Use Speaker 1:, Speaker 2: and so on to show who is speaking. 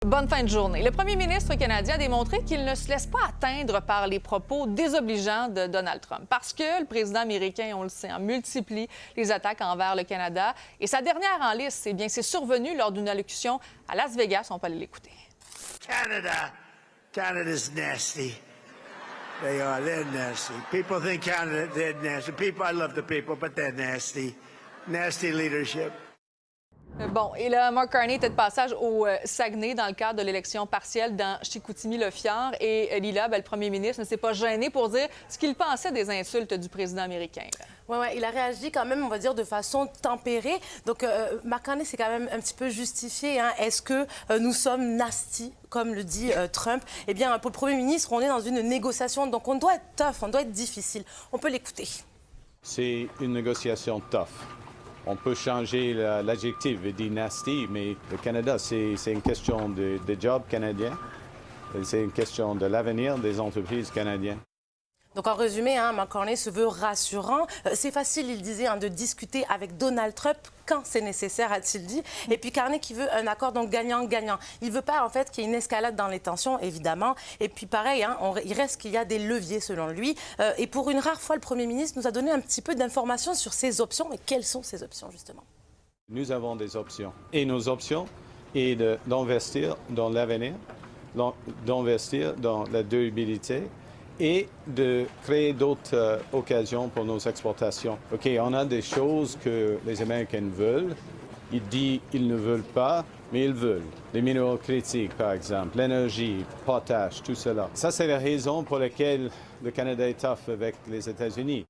Speaker 1: Bonne fin de journée. Le premier ministre canadien a démontré qu'il ne se laisse pas atteindre par les propos désobligeants de Donald Trump. Parce que le président américain, on le sait, multiplie les attaques envers le Canada. Et sa dernière en liste, eh bien, c'est survenu lors d'une allocution à Las Vegas. On peut aller l'écouter.
Speaker 2: Canada's nasty. They're nasty. People think they're nasty. I love the people, but they're nasty. Nasty leadership.
Speaker 1: Bon, et là, Mark Carney était de passage au Saguenay dans le cadre de l'élection partielle dans Chicoutimi-Le-Fjord. Et Lila, le premier ministre, ne s'est pas gêné pour dire ce qu'il pensait des insultes du président américain.
Speaker 3: Oui, il a réagi quand même, on va dire, de façon tempérée. Donc, Mark Carney s'est quand même un petit peu justifié. Est-ce que nous sommes nasty, comme le dit Trump? Eh bien, pour le premier ministre, on est dans une négociation. Donc, on doit être tough, on doit être difficile. On peut l'écouter.
Speaker 4: C'est une négociation tough. On peut changer l'adjectif et dire nasty, mais le Canada, c'est une question de job canadien. C'est une question de l'avenir des entreprises canadiennes.
Speaker 3: Donc, en résumé, Mark Carney se veut rassurant. C'est facile, il disait, de discuter avec Donald Trump quand c'est nécessaire, a-t-il dit. Et puis, Carney qui veut un accord donc gagnant-gagnant. Il ne veut pas, en fait, qu'il y ait une escalade dans les tensions, évidemment. Et puis, pareil, il reste qu'il y a des leviers, selon lui. Et pour une rare fois, le Premier ministre nous a donné un petit peu d'informations sur ses options. Et quelles sont ces options, justement?
Speaker 4: Nous avons des options. Et nos options est d'investir dans l'avenir, d'investir dans la durabilité, et de créer d'autres occasions pour nos exportations. OK, on a des choses que les Américains veulent. Ils disent qu'ils ne veulent pas, mais ils veulent. Les minéraux critiques, par exemple, l'énergie, potache, tout cela. Ça, c'est la raison pour laquelle le Canada est tough avec les États-Unis.